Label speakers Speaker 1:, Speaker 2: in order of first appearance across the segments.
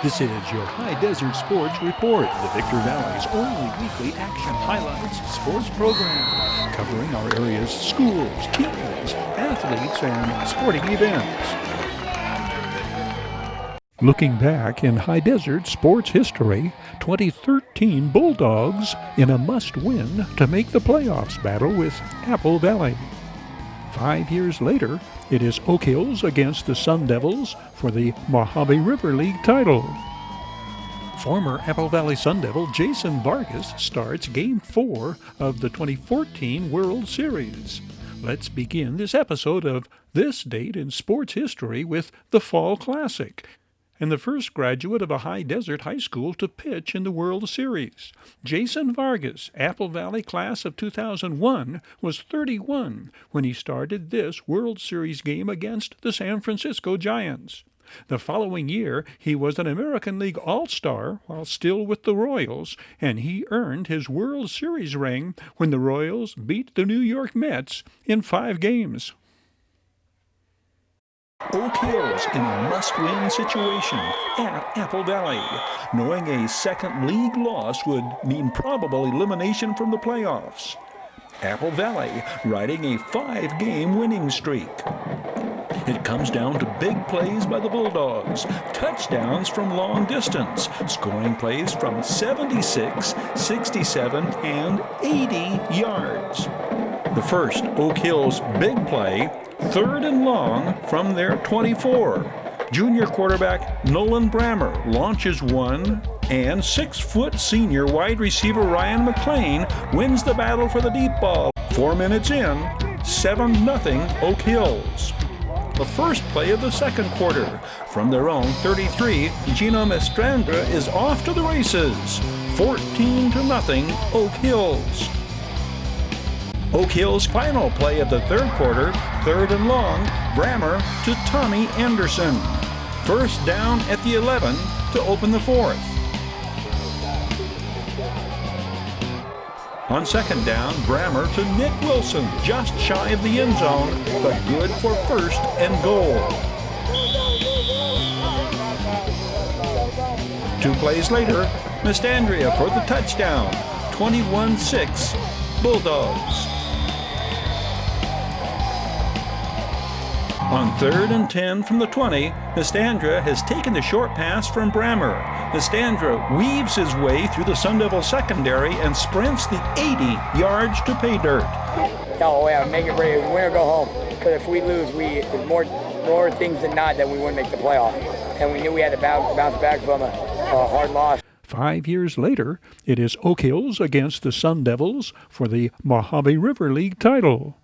Speaker 1: This is your Hdsr Sports Report, the Victor Valley's only weekly action highlights sports program, covering our area's schools, teams, athletes, and sporting events. Looking back in Hdsr sports history, 2013 Bulldogs in a must-win to make the playoffs battle with Apple Valley. 5 years later, it is Oak Hills against the Sun Devils for the Mojave River League title. Former Apple Valley Sun Devil Jason Vargas starts Game 4 of the 2014 World Series. Let's begin this episode of This Date in Sports History with the Fall Classic, and the first graduate of a Hdsr high school to pitch in the World Series. Jason Vargas, Apple Valley class of 2001, was 31 when he started this World Series game against the San Francisco Giants. The following year, he was an American League All-Star while still with the Royals, and he earned his World Series ring when the Royals beat the New York Mets in 5 games. Oak Hills in a must-win situation at Apple Valley. Knowing a second league loss would mean probable elimination from the playoffs. Apple Valley riding a 5-game winning streak. It comes down to big plays by the Bulldogs, touchdowns from long distance, scoring plays from 76, 67, and 80 yards. The first Oak Hills big play, 3rd and long from their 24. Junior quarterback Nolan Brammer launches one, and 6-foot senior wide receiver Ryan McLean wins the battle for the deep ball. 4 minutes in, 7-0 Oak Hills. The first play of the second quarter. From their own 33, Gino Mestrandra is off to the races. 14-0 Oak Hills. Oak Hills' final play of the third quarter, 3rd and long, Brammer to Tommy Anderson. First down at the 11 to open the 4th. On second down, Brammer to Nick Wilson, just shy of the end zone, but good for 1st and goal. 2 plays later, Mestandria for the touchdown, 21-6, Bulldogs. On 3rd and 10 from the 20, Mestandria has taken the short pass from Brammer. Mestandria weaves his way through the Sun Devil secondary and sprints the 80 yards to pay dirt.
Speaker 2: Oh yeah, make it ready. Win or go home. Because if we lose, there's more things than not that we wouldn't make the playoff. And we knew we had to bounce back from a hard loss.
Speaker 1: 5 years later, it is Oak Hills against the Sun Devils for the Mojave River League title.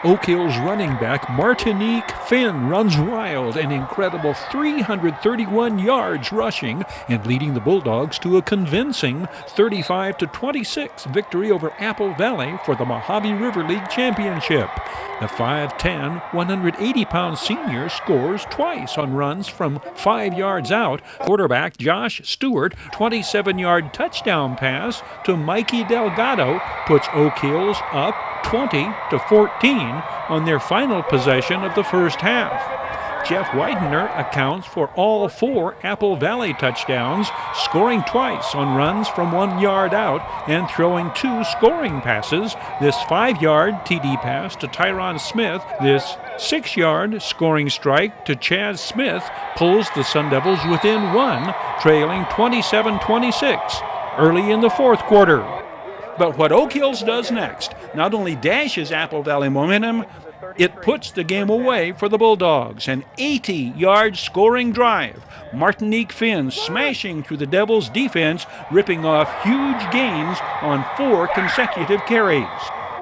Speaker 1: Oak Hills running back Martinique Finn runs wild, an incredible 331 yards rushing and leading the Bulldogs to a convincing 35-26 victory over Apple Valley for the Mojave River League Championship. The 5'10", 180-pound senior scores twice on runs from 5 yards out. Quarterback Josh Stewart, 27-yard touchdown pass to Mikey Delgado puts Oak Hills up 20-14 on their final possession of the first half. Jeff Widener accounts for all 4 Apple Valley touchdowns, scoring twice on runs from 1 yard out and throwing 2 scoring passes. This 5-yard TD pass to Tyron Smith, this 6-yard scoring strike to Chaz Smith pulls the Sun Devils within 1, trailing 27-26 early in the 4th quarter. But what Oak Hills does next not only dashes Apple Valley momentum, it puts the game away for the Bulldogs. An 80-yard scoring drive. Martinique Finn smashing through the Devils' defense, ripping off huge gains on 4 consecutive carries.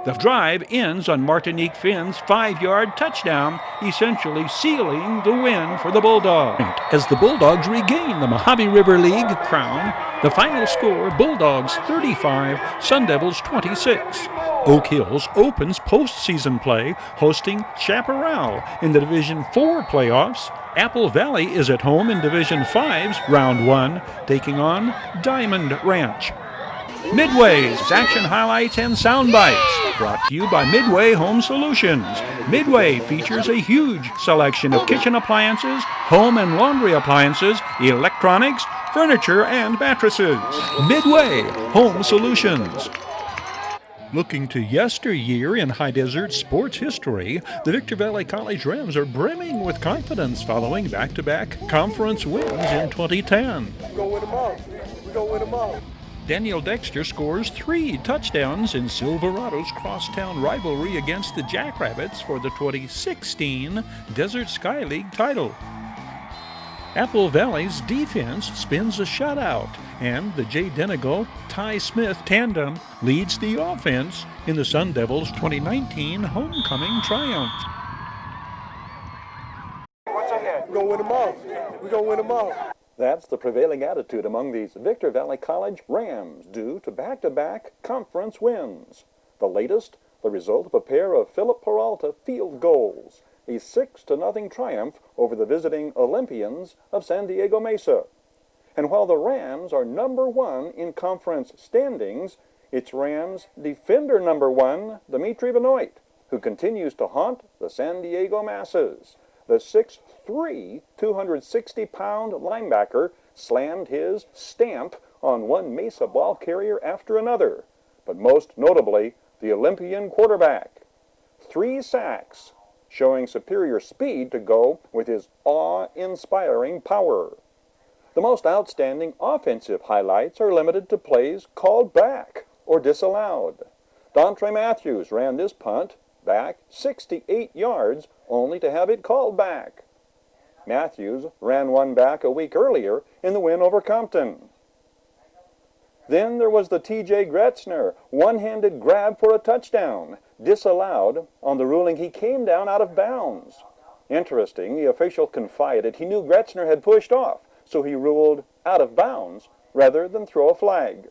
Speaker 1: The drive ends on Martinique Finn's 5-yard touchdown, essentially sealing the win for the Bulldogs. As the Bulldogs regain the Mojave River League crown, the final score, Bulldogs 35, Sun Devils 26. Oak Hills opens postseason play hosting Chaparral in the Division 4 playoffs. Apple Valley is at home in Division 5's Round 1, taking on Diamond Ranch. Midways, action highlights and sound bites. brought to you by Midway Home Solutions. Midway features a huge selection of kitchen appliances, home and laundry appliances, electronics, furniture, and mattresses. Midway Home Solutions. Looking to yesteryear in high desert sports history, the Victor Valley College Rams are brimming with confidence following back-to-back conference wins in 2010.
Speaker 3: We're going to win them all. We're going to win them all.
Speaker 1: Daniel Dexter scores 3 touchdowns in Silverado's crosstown rivalry against the Jackrabbits for the 2016 Desert Sky League title. Apple Valley's defense spins a shutout, and the Jay Denegal-Ty Smith tandem leads the offense in the Sun Devils' 2019 homecoming triumph.
Speaker 3: We're going to win them all. We're going to win them all.
Speaker 4: That's the prevailing attitude among these Victor Valley College Rams due to back-to-back conference wins. The latest, the result of a pair of Philip Peralta field goals, a 6-0 triumph over the visiting Olympians of San Diego Mesa. And while the Rams are number 1 in conference standings, it's Rams defender number 1, Dimitri Benoit, who continues to haunt the San Diego masses. The 6'3", 260-pound linebacker slammed his stamp on one Mesa ball carrier after another, but most notably, the Olympian quarterback. 3 sacks, showing superior speed to go with his awe-inspiring power. The most outstanding offensive highlights are limited to plays called back or disallowed. Dontre Matthews ran this punt back 68 yards only to have it called back. Matthews ran one back a week earlier in the win over Compton. Then there was the T.J. Gretzner one-handed grab for a touchdown, disallowed on the ruling he came down out of bounds. Interesting, the official confided he knew Gretzner had pushed off, so he ruled out of bounds rather than throw a flag.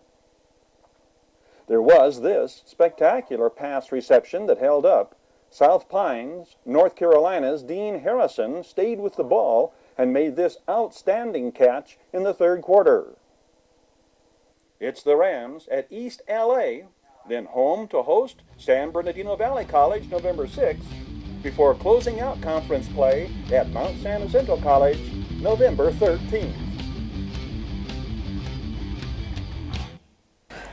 Speaker 4: There was this spectacular pass reception that held up. South Pines, North Carolina's Dean Harrison stayed with the ball and made this outstanding catch in the third quarter. It's the Rams at East LA, then home to host San Bernardino Valley College November 6th, before closing out conference play at Mount San Jacinto College November 13th.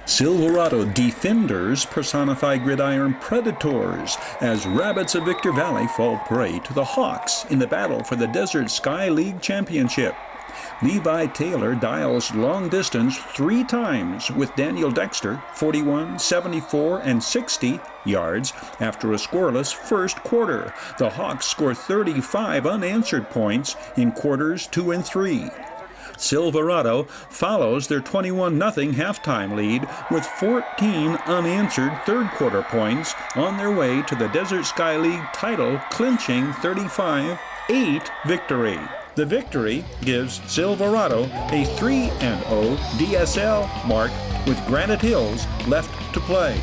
Speaker 1: Silverado defenders personify gridiron predators as Rabbits of Victor Valley fall prey to the Hawks in the battle for the Desert Sky League Championship. Levi Taylor dials long distance 3 times with Daniel Dexter, 41, 74, and 60 yards after a scoreless first quarter. The Hawks score 35 unanswered points in quarters 2 and 3. Silverado follows their 21-0 halftime lead with 14 unanswered third-quarter points on their way to the Desert Sky League title-clinching 35-8 victory. The victory gives Silverado a 3-0 DSL mark with Granite Hills left to play.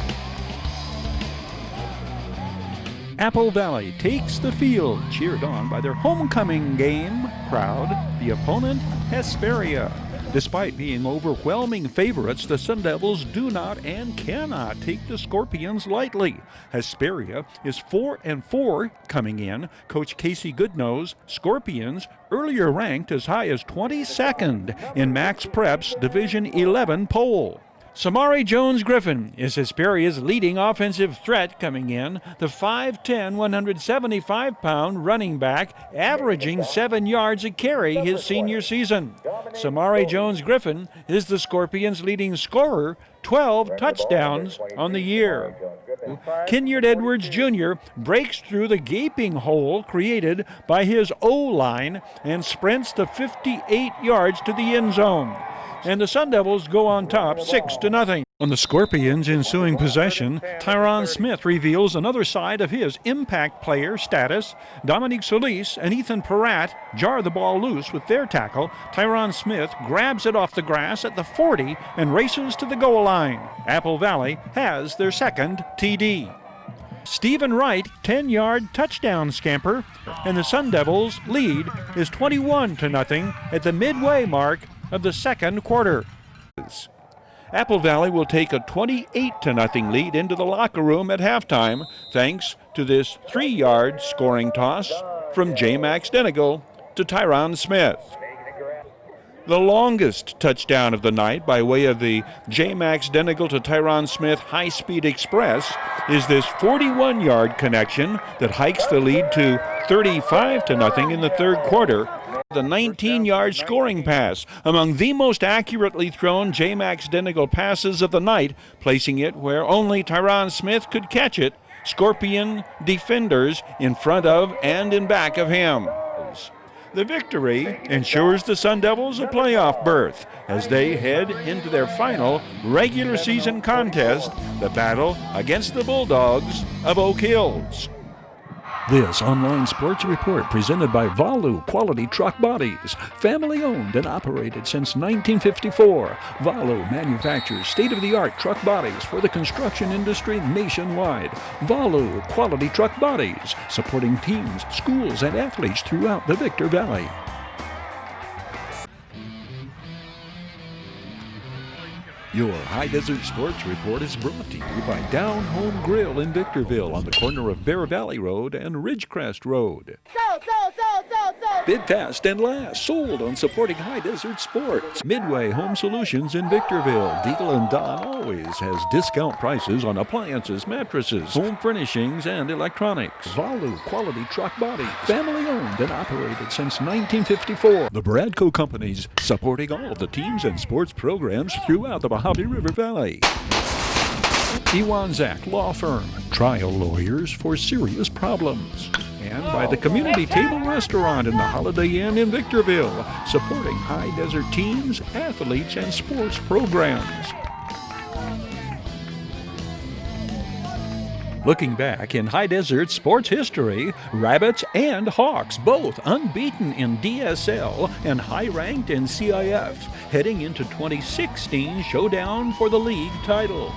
Speaker 1: Apple Valley takes the field, cheered on by their homecoming game crowd, the opponent Hesperia. Despite being overwhelming favorites, the Sun Devils do not and cannot take the Scorpions lightly. Hesperia is 4-4 coming in. Coach Casey Goodnose Scorpions, earlier ranked as high as 22nd in Max Prep's Division 11 poll. Samari Jones-Griffin is Hesperia's leading offensive threat coming in, the 5'10", 175-pound running back, averaging 7 yards a carry his senior season. Samari Jones-Griffin is the Scorpions' leading scorer, 12 touchdowns on the year. Kenyon Edwards Jr. breaks through the gaping hole created by his O-line and sprints the 58 yards to the end zone. And the Sun Devils go on top 6-0. On the Scorpions' ensuing possession, Tyron Smith reveals another side of his impact player status. Dominique Solis and Ethan Peratt jar the ball loose with their tackle. Tyron Smith grabs it off the grass at the 40 and races to the goal line. Apple Valley has their second TD. Stephen Wright, 10-yard touchdown scamper, and the Sun Devils' lead is 21-0 at the midway mark of the second quarter. Apple Valley will take a 28-0 lead into the locker room at halftime thanks to this 3-yard scoring toss from J. Max Denigal to Tyron Smith. The longest touchdown of the night by way of the J. Max Denigal to Tyron Smith high-speed express is this 41-yard connection that hikes the lead to 35-0 in the third quarter. The 19-yard scoring pass, among the most accurately thrown J. Max Denigal passes of the night, placing it where only Tyron Smith could catch it. Scorpion defenders in front of and in back of him. The victory ensures the Sun Devils a playoff berth as they head into their final regular season contest, the battle against the Bulldogs of Oak Hills.
Speaker 5: This online sports report presented by Valu Quality Truck Bodies, family owned and operated since 1954. Valu manufactures state-of-the-art truck bodies for the construction industry nationwide. Valu Quality Truck Bodies, supporting teams, schools, and athletes throughout the Victor Valley. Your High Desert Sports Report is brought to you by Down Home Grill in Victorville on the corner of Bear Valley Road and Ridgecrest Road. Bid fast and last, sold on supporting High Desert Sports. Midway Home Solutions in Victorville. Deagle and Don always has discount prices on appliances, mattresses, home furnishings, and electronics. Valu Quality Truck Body, family owned and operated since 1954. The Bradco Companies, supporting all of the teams and sports programs throughout the Mojave River Valley. Iwanzak Law Firm, trial lawyers for serious problems. And by the Community Table Restaurant in the Holiday Inn in Victorville, supporting high desert teams, athletes, and sports programs. Looking back in High Desert sports history, Rabbits and Hawks both unbeaten in DSL and high-ranked in CIF, heading into 2016 showdown for the league title.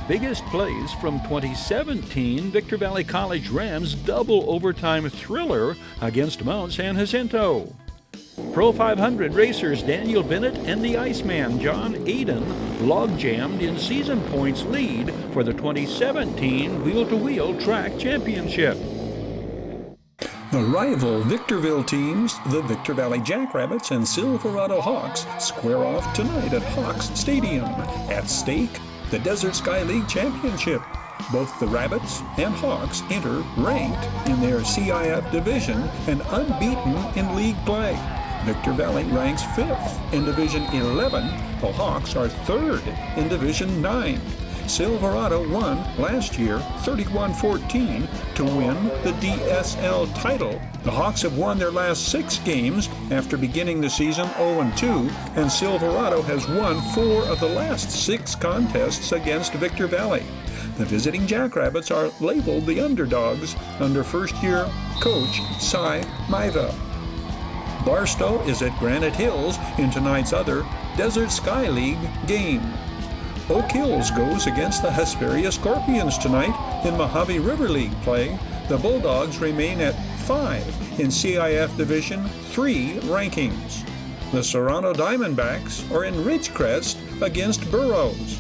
Speaker 5: Biggest plays from 2017, Victor Valley College Rams double overtime thriller against Mount San Jacinto. Pro 500 racers Daniel Bennett and the Iceman John Aiden log-jammed in season points lead for the 2017 Wheel-to-Wheel Track Championship.
Speaker 6: The rival Victorville teams, the Victor Valley Jackrabbits and Silverado Hawks, square off tonight at Hawks Stadium. At stake, the Desert Sky League Championship. Both the Rabbits and Hawks enter ranked in their CIF division and unbeaten in league play. Victor Valley ranks 5th in Division 11. The Hawks are 3rd in Division 9. Silverado won last year 31-14 to win the DSL title. The Hawks have won their last 6 games after beginning the season 0-2, and Silverado has won 4 of the last 6 contests against Victor Valley. The visiting Jackrabbits are labeled the underdogs under first-year coach Cy Maiva. Barstow is at Granite Hills in tonight's other Desert Sky League game. Oak Hills goes against the Hesperia Scorpions tonight in Mojave River League play. The Bulldogs remain at 5 in CIF Division 3 rankings. The Serrano Diamondbacks are in Ridgecrest against Burroughs.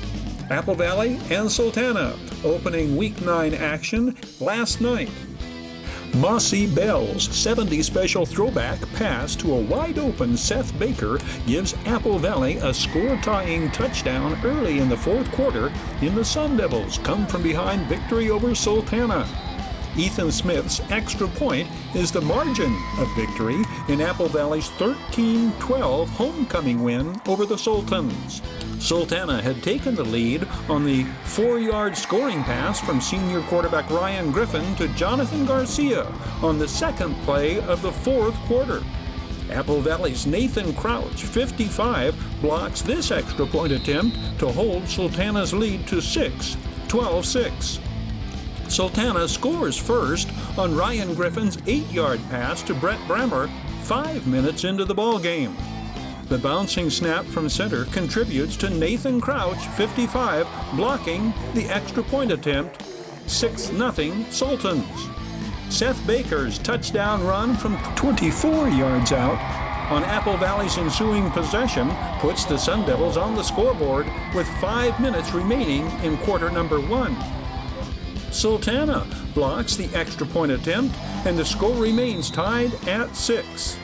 Speaker 6: Apple Valley and Sultana opening Week 9 action last night. Mossy Bell's 70 special throwback pass to a wide-open Seth Baker gives Apple Valley a score-tying touchdown early in the fourth quarter in the Sun Devils' come-from-behind victory over Sultana. Ethan Smith's extra point is the margin of victory in Apple Valley's 13-12 homecoming win over the Sultans. Sultana had taken the lead on the 4-yard scoring pass from senior quarterback Ryan Griffin to Jonathan Garcia on the second play of the fourth quarter. Apple Valley's Nathan Crouch, 55, blocks this extra point attempt to hold Sultana's lead to 6, 12-6. Sultana scores first on Ryan Griffin's 8-yard pass to Brett Brammer 5 minutes into the ballgame. The bouncing snap from center contributes to Nathan Crouch, 55, blocking the extra point attempt, 6-0 Sultans. Seth Baker's touchdown run from 24 yards out on Apple Valley's ensuing possession puts the Sun Devils on the scoreboard with 5 minutes remaining in quarter number 1. Sultana blocks the extra point attempt, and the score remains tied at 6.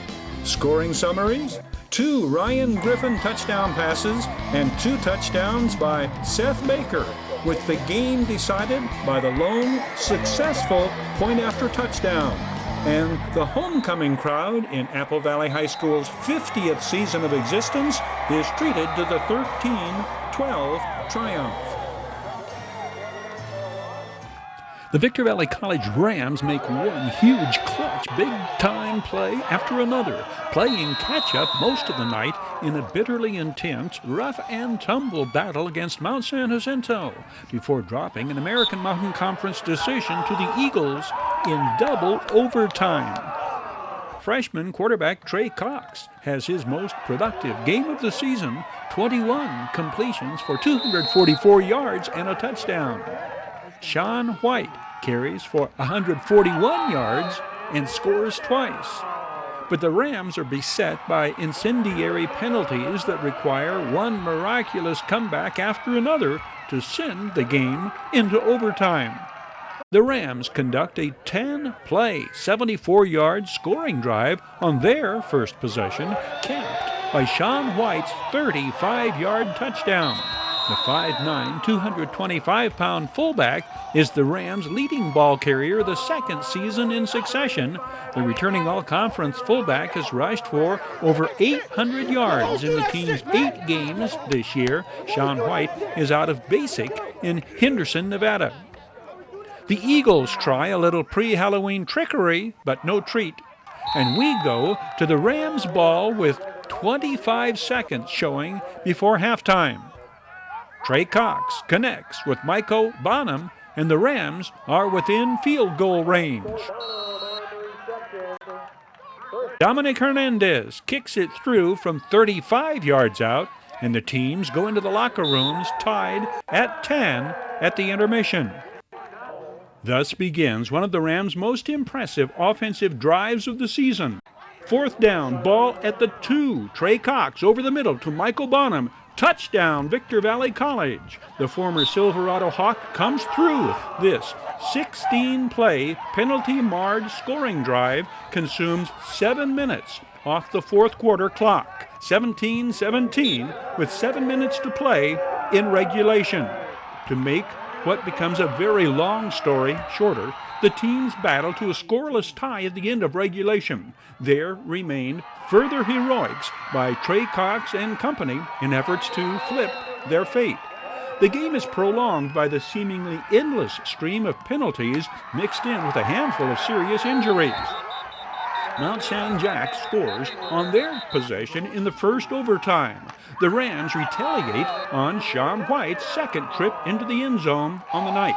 Speaker 6: Scoring summaries: 2 Ryan Griffin touchdown passes and 2 touchdowns by Seth Baker, with the game decided by the lone successful point after touchdown. And the homecoming crowd in Apple Valley High School's 50th season of existence is treated to the 13-12 triumph.
Speaker 1: The Victor Valley College Rams make one huge clutch big-time play after another, playing catch-up most of the night in a bitterly intense, rough-and-tumble battle against Mount San Jacinto, before dropping an American Mountain Conference decision to the Eagles in double overtime. Freshman quarterback Trey Cox has his most productive game of the season, 21 completions for 244 yards and a touchdown. Sean White carries for 141 yards and scores twice. But the Rams are beset by incendiary penalties that require one miraculous comeback after another to send the game into overtime. The Rams conduct a 10-play, 74-yard scoring drive on their first possession, capped by Sean White's 35-yard touchdown. The 5'9", 225-pound fullback is the Rams' leading ball carrier the second season in succession. The returning all-conference fullback has rushed for over 800 yards in the team's 8 games this year. Sean White is out of basic in Henderson, Nevada. The Eagles try a little pre-Halloween trickery, but no treat. And we go to the Rams' ball with 25 seconds showing before halftime. Trey Cox connects with Michael Bonham, and the Rams are within field goal range. Dominic Hernandez kicks it through from 35 yards out, and the teams go into the locker rooms tied at 10 at the intermission. Thus begins one of the Rams' most impressive offensive drives of the season. 4th down, ball at the 2. Trey Cox over the middle to Michael Bonham. Touchdown, Victor Valley College. The former Silverado Hawk comes through. This 16-play, penalty-marred scoring drive consumes 7 minutes off the fourth quarter clock. 17-17 with 7 minutes to play in regulation. To make what becomes a very long story shorter, the teams battle to a scoreless tie at the end of regulation. There remained further heroics by Trey Cox and company in efforts to flip their fate. The game is prolonged by the seemingly endless stream of penalties mixed in with a handful of serious injuries. Mount San Jac scores on their possession in the first overtime. The Rams retaliate on Sean White's second trip into the end zone on the night.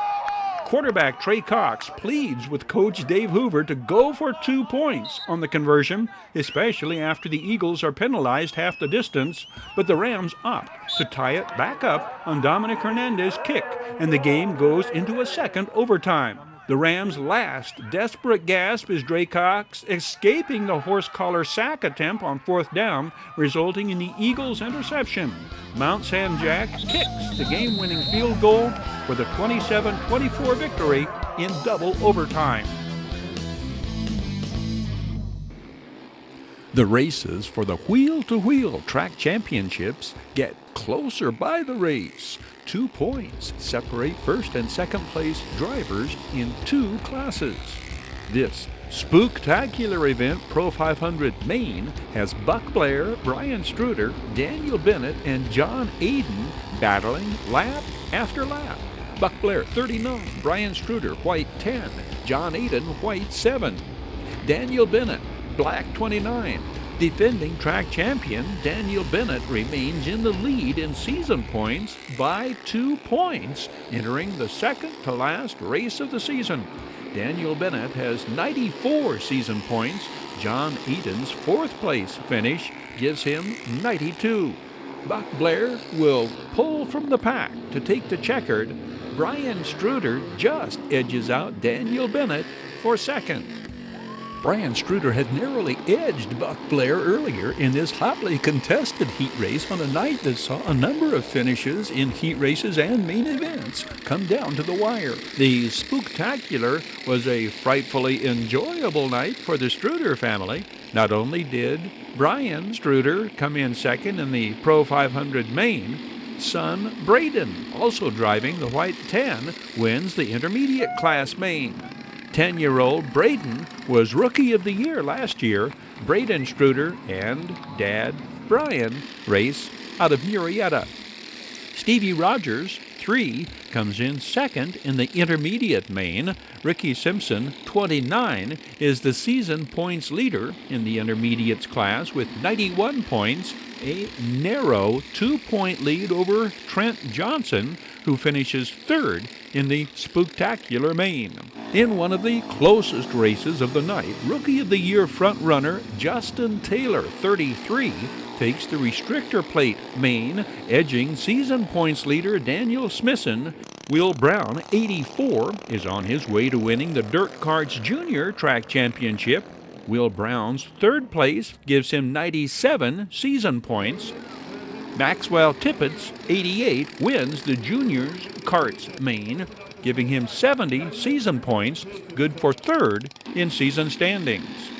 Speaker 1: Quarterback Trey Cox pleads with Coach Dave Hoover to go for 2 points on the conversion, especially after the Eagles are penalized half the distance, but the Rams opt to tie it back up on Dominic Hernandez's kick, and the game goes into a second overtime. The Rams' last desperate gasp is Trey Cox escaping the horse collar sack attempt on 4th down, resulting in the Eagles' interception. Mount San Jac kicks the game-winning field goal for the 27-24 victory in double overtime. The races for the wheel-to-wheel track championships get closer by the race. 2 points separate first and second place drivers in 2 classes. This spooktacular event, Pro 500 Maine, has Buck Blair, Brian Struder, Daniel Bennett, and John Aiden battling lap after lap. Buck Blair 39, Brian Struder white 10, John Aiden white 7. Daniel Bennett black 29. Defending track champion Daniel Bennett remains in the lead in season points by 2 points, entering the second to last race of the season. Daniel Bennett has 94 season points. John Eden's 4th place finish gives him 92. Buck Blair will pull from the pack to take the checkered. Brian Struder just edges out Daniel Bennett for second. Brian Struder had narrowly edged Buck Blair earlier in this hotly contested heat race on a night that saw a number of finishes in heat races and main events come down to the wire. The spooktacular was a frightfully enjoyable night for the Struder family. Not only did Brian Struder come in second in the Pro 500 main, son Braden, also driving the White 10, wins the intermediate class main. 10-year-old Braden was Rookie of the Year last year. Braden Struder and Dad Brian race out of Murrieta. Stevie Rogers, 3, comes in second in the intermediate main. Ricky Simpson, 29, is the season points leader in the intermediates class with 91 points, a narrow 2-point lead over Trent Johnson, who finishes third in the spooktacular main. In one of the closest races of the night, Rookie of the Year front-runner Justin Taylor, 33, takes the restrictor plate main, edging season points leader Daniel Smisson. Will Brown, 84, is on his way to winning the Dirt Karts Junior Track Championship. Will Brown's third place gives him 97 season points. Maxwell Tippett's 88 wins the Juniors Karts main, giving him 70 season points, good for third in season standings.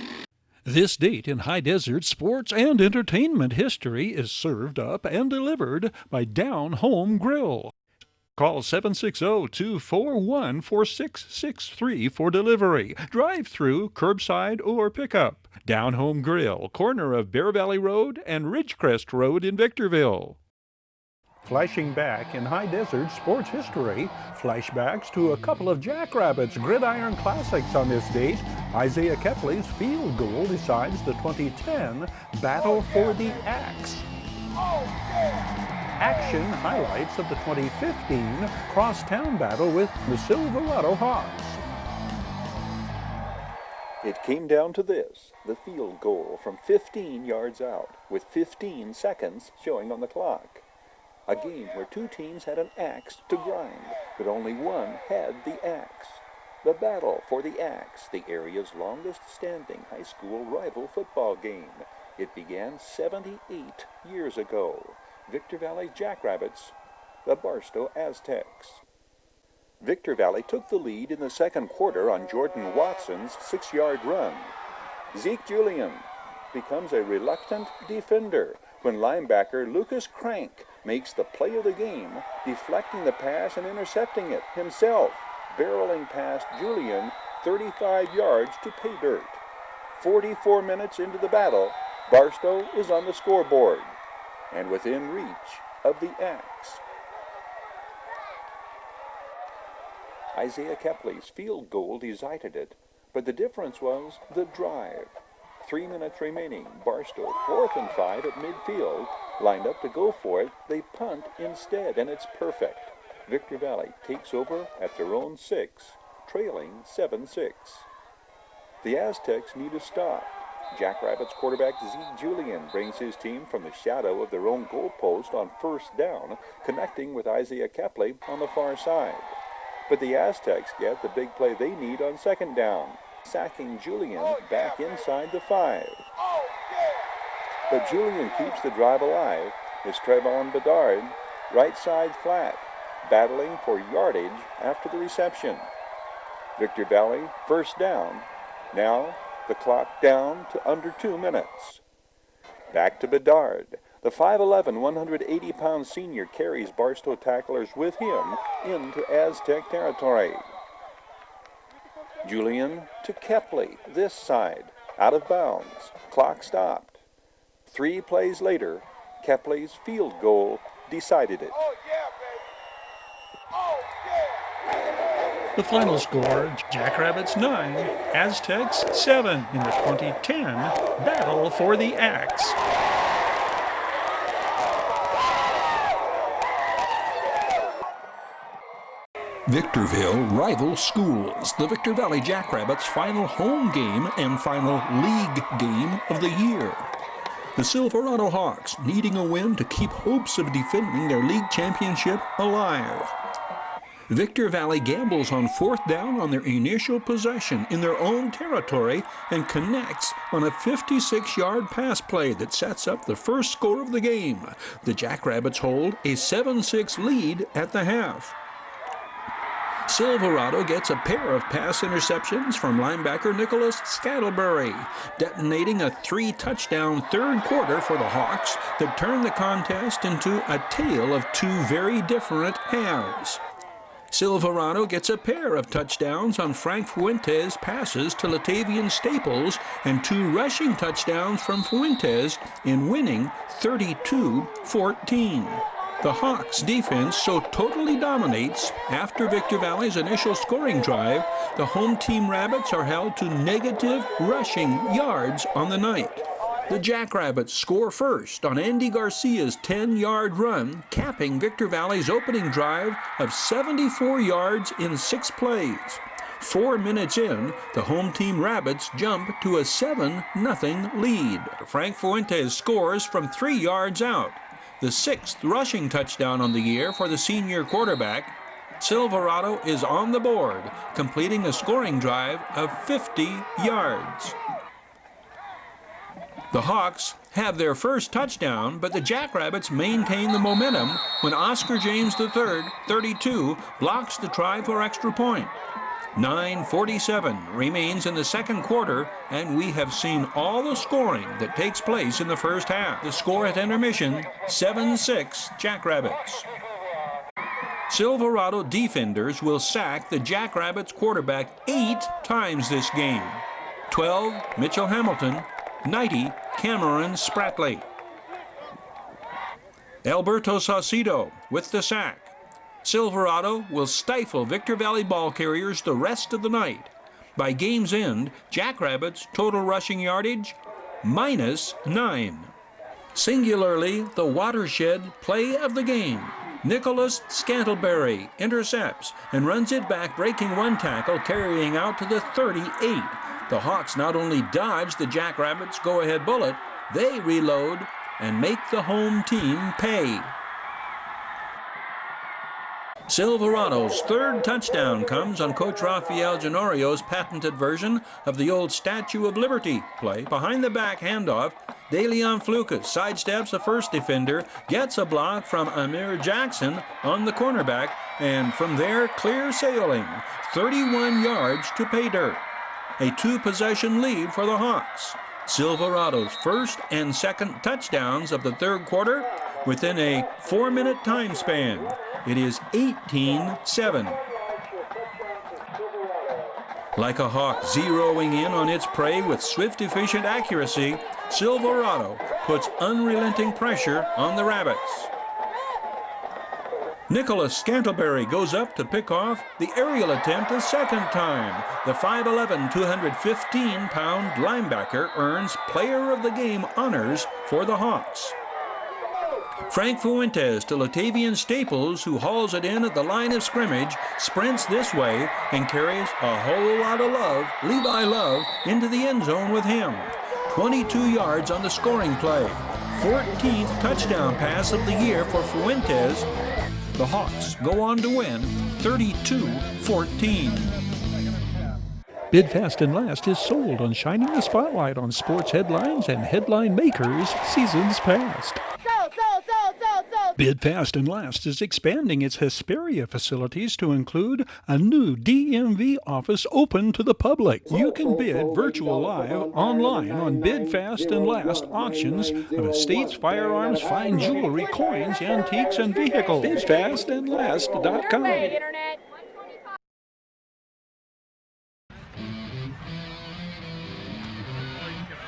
Speaker 1: This date in High Desert sports and entertainment history is served up and delivered by Down Home Grill. Call 760-241-4663 for delivery, drive-through, curbside, or pickup. Down Home Grill, corner of Bear Valley Road and Ridgecrest Road in Victorville. Flashing back in High Desert sports history, flashbacks to a couple of Jackrabbits gridiron classics on this date. Isaiah Kepley's field goal decides the 2010 Battle for the Axe. Action highlights of the 2015 crosstown battle with the Silverado Hawks.
Speaker 4: It came down to this, the field goal from 15 yards out, with 15 seconds showing on the clock. A game where two teams had an axe to grind, but only one had the axe. The battle for the axe, the area's longest-standing high school rival football game. It began 78 years ago. Victor Valley Jackrabbits, the Barstow Aztecs. Victor Valley took the lead in the second quarter on Jordan Watson's 6-yard run. Zeke Julian becomes a reluctant defender when linebacker Lucas Crank makes the play of the game, deflecting the pass and intercepting it himself, barreling past Julian 35 yards to pay dirt. 44 minutes into the battle, Barstow is on the scoreboard and within reach of the axe. Isaiah Kepley's field goal decided it, but the difference was the drive. 3 minutes remaining, Barstow 4th and 5 at midfield, lined up to go for it. They punt instead, and it's perfect. Victor Valley takes over at their own 6, trailing 7-6. The Aztecs need a stop. Jackrabbits quarterback Zeke Julian brings his team from the shadow of their own goalpost on first down, connecting with Isaiah Kepley on the far side. But the Aztecs get the big play they need on second down, sacking Julian back inside the 5. But Julian keeps the drive alive. It's Trevon Bedard, right side flat, battling for yardage after the reception. Victor Valley first down. Now the clock down to under 2 minutes. Back to Bedard. The 5'11", 180-pound senior carries Barstow tacklers with him into Aztec territory. Julian to Kepley, this side, out of bounds. Clock stopped. 3 plays later, Kepley's field goal decided it.
Speaker 1: The final score, Jackrabbits 9, Aztecs 7 in the 2010 Battle for the Axe.
Speaker 6: Victorville rival schools, the Victor Valley Jackrabbits' final home game and final league game of the year. The Silverado Hawks needing a win to keep hopes of defending their league championship alive. Victor Valley gambles on 4th down on their initial possession in their own territory and connects on a 56-yard pass play that sets up the first score of the game. The Jackrabbits hold a 7-6 lead at the half. Silverado gets a pair of pass interceptions from linebacker Nicholas Scantlebury, detonating a 3-touchdown third quarter for the Hawks that turned the contest into a tale of two very different halves. Silverado gets a pair of touchdowns on Frank Fuentes' passes to Latavian Staples and 2 rushing touchdowns from Fuentes in winning 32-14. The Hawks' defense so totally dominates, after Victor Valley's initial scoring drive, the home team Rabbits are held to negative rushing yards on the night. The Jackrabbits score first on Andy Garcia's 10-yard run, capping Victor Valley's opening drive of 74 yards in 6 plays. 4 minutes in, the home team Rabbits jump to a 7-0 lead. Frank Fuentes scores from 3 yards out, the 6th rushing touchdown on the year for the senior quarterback. Silverado is on the board, completing a scoring drive of 50 yards. The Hawks have their first touchdown, but the Jackrabbits maintain the momentum when Oscar James III, 32, blocks the try for extra point. 9:47 remains in the second quarter, and we have seen all the scoring that takes place in the first half. The score at intermission, 7-6 Jackrabbits. Silverado defenders will sack the Jackrabbits quarterback 8 times this game. 12 Mitchell Hamilton, 90 Cameron Spratley. Alberto Saucedo with the sack. Silverado will stifle Victor Valley ball carriers the rest of the night. By game's end, Jackrabbits' total rushing yardage, -9. Singularly, the watershed play of the game. Nicholas Scantlebury intercepts and runs it back, breaking 1 tackle, carrying out to the 38. The Hawks not only dodge the Jackrabbits' go-ahead bullet, they reload and make the home team pay. Silverado's 3rd touchdown comes on Coach Rafael Genorio's patented version of the old Statue of Liberty play. Behind the back handoff, DeLeon Flukas sidesteps a first defender, gets a block from Amir Jackson on the cornerback, and from there, clear sailing, 31 yards to pay dirt. A 2-possession lead for the Hawks. Silverado's first and second touchdowns of the third quarter within a 4-minute time span. It is 18-7. Like a hawk zeroing in on its prey with swift, efficient accuracy, Silverado puts unrelenting pressure on the Rabbits. Nicholas Scantlebury goes up to pick off the aerial attempt a second time. The 5'11", 215-pound linebacker earns Player of the Game honors for the Hawks. Frank Fuentes to Latavian Staples, who hauls it in at the line of scrimmage, sprints this way and carries a whole lot of love, Levi Love, into the end zone with him. 22 yards on the scoring play. 14th touchdown pass of the year for Fuentes. The Hawks go on to win 32-14.
Speaker 1: Bid Fast and Last is sold on shining the spotlight on sports headlines and headline makers seasons past. Bid Fast and Last is expanding its Hesperia facilities to include a new DMV office open to the public. You can bid virtual live online on Bid Fast and Last auctions of estates, firearms, fine jewelry, coins, antiques, and vehicles. BidFastandLast.com.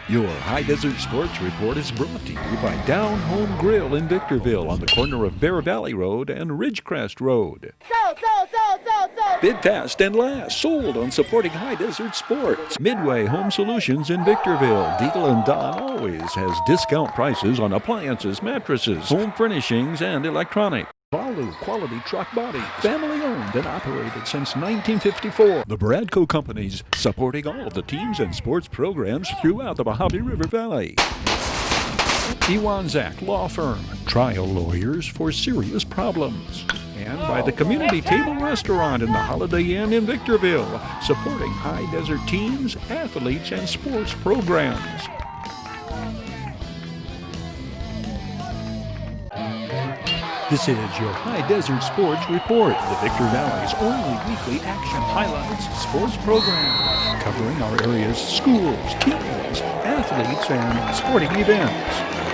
Speaker 5: Your High Desert Sports Report is brought to you by Down Home Grill in Victorville on the corner of Bear Valley Road and Ridgecrest Road. Bid Fast and Last, sold on supporting High Desert Sports. Midway Home Solutions in Victorville. Deagle & Don always has discount prices on appliances, mattresses, home furnishings, and electronics. Balu Quality Truck Body, family owned and operated since 1954. The Bradco Companies, supporting all of the teams and sports programs throughout the Mojave River Valley. Iwanzak Law Firm, trial lawyers for serious problems.
Speaker 1: and by the Community Table Restaurant in the Holiday Inn in Victorville, supporting High Desert teams, athletes, and sports programs. This is your High Desert Sports Report, the Victor Valley's only weekly action highlights sports program, covering our area's schools, teams, athletes, and sporting events.